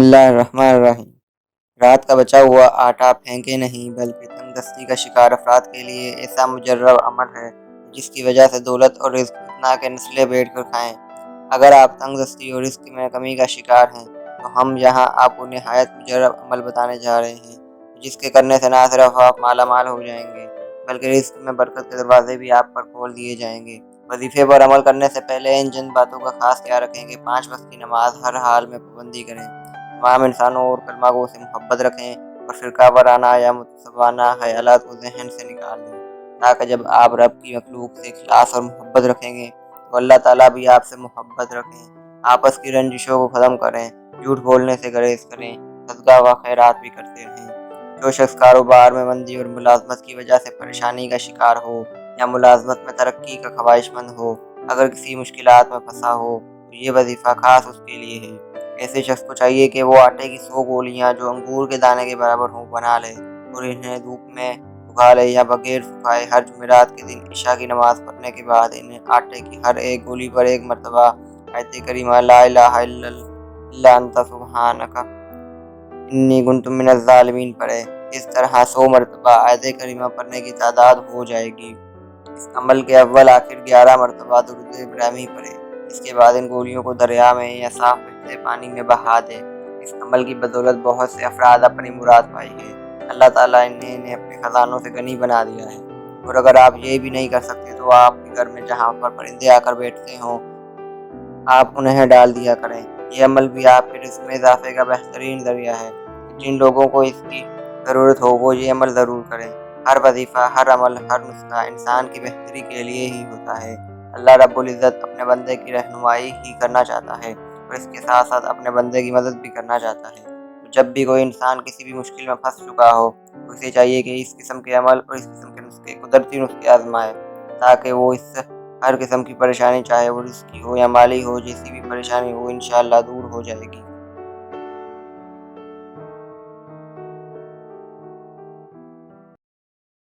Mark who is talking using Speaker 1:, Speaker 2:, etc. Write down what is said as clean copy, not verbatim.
Speaker 1: بسم اللہ الرحمن الرحیم۔ رات کا بچا ہوا آٹا پھینکے نہیں، بلکہ تنگ دستی کا شکار افراد کے لیے ایسا مجرب عمل ہے جس کی وجہ سے دولت اور رزق اتنا کہ نسلیں بیٹھ کر کھائیں۔ اگر آپ تنگ دستی اور رزق میں کمی کا شکار ہیں تو ہم یہاں آپ کو نہایت مجرب عمل بتانے جا رہے ہیں، جس کے کرنے سے نہ صرف آپ مالا مال ہو جائیں گے بلکہ رزق میں برکت کے دروازے بھی آپ پر کھول دیے جائیں گے۔ وظیفے پر عمل کرنے سے پہلے ان جن باتوں کا خاص خیال رکھیں کہ 5 وقت کی نماز ہر حال میں پابندی کریں، تمام انسانوں اور کلمہ گو سے محبت رکھیں اور فرقہ وارانہ یا متسبانہ خیالات کو ذہن سے نکال دیں، تاکہ جب آپ رب کی مخلوق سے اخلاص اور محبت رکھیں گے تو اللہ تعالیٰ بھی آپ سے محبت رکھیں۔ آپس کی رنجشوں کو ختم کریں، جھوٹ بولنے سے گریز کریں، صدقہ و خیرات بھی کرتے رہیں۔ جو شخص کاروبار میں مندی اور ملازمت کی وجہ سے پریشانی کا شکار ہو یا ملازمت میں ترقی کا خواہش مند ہو، اگر کسی مشکلات میں پھنسا ہو تو یہ وظیفہ خاص اس کے لیے ہے۔ ایسے شخص کو چاہیے کہ وہ آٹے کی 100 گولیاں جو انگور کے دانے کے برابر ہوں بنا لے اور انہیں دھوپ میں سکھا لے یا بغیر سکھائے ہر جمعرات کے دن عشاء کی نماز پڑھنے کے بعد انہیں آٹے کی ہر ایک گولی پر ایک مرتبہ آیت کریمہ لا الہ الا انت سبحانک انی کنت من الظالمین پڑھے۔ اس طرح 100 مرتبہ آیت کریمہ پڑھنے کی تعداد ہو جائے گی۔ اس عمل کے اول آخر 11 مرتبہ درود ابراہیمی پڑھے۔ اس کے بعد ان گولیوں کو دریا میں یا صاف بہتے پانی میں بہا دے۔ اس عمل کی بدولت بہت سے افراد اپنی مراد پائی ہے۔ اللہ تعالیٰ نے انہیں اپنے خزانوں سے غنی بنا دیا ہے۔ اور اگر آپ یہ بھی نہیں کر سکتے تو آپ کے گھر میں جہاں پر پرندے آ کر بیٹھتے ہوں آپ انہیں ڈال دیا کریں۔ یہ عمل بھی آپ کے رزق میں اضافے کا بہترین ذریعہ ہے۔ جن لوگوں کو اس کی ضرورت ہو وہ یہ عمل ضرور کریں۔ ہر وظیفہ، ہر عمل، ہر نسخہ انسان کی بہتری کے لیے ہی ہوتا ہے۔ اللہ رب العزت اپنے بندے کی رہنمائی ہی کرنا چاہتا ہے اور اس کے ساتھ ساتھ اپنے بندے کی مدد بھی کرنا چاہتا ہے۔ جب بھی کوئی انسان کسی بھی مشکل میں پھنس چکا ہو تو اسے چاہیے کہ اس قسم کے عمل اور اس قسم کے نسخے، قدرتی نسخے آزمائے، تاکہ وہ اس ہر قسم کی پریشانی، چاہے وہ رزق کی ہو یا مالی ہو، جیسی بھی پریشانی ہو انشاءاللہ دور ہو جائے گی۔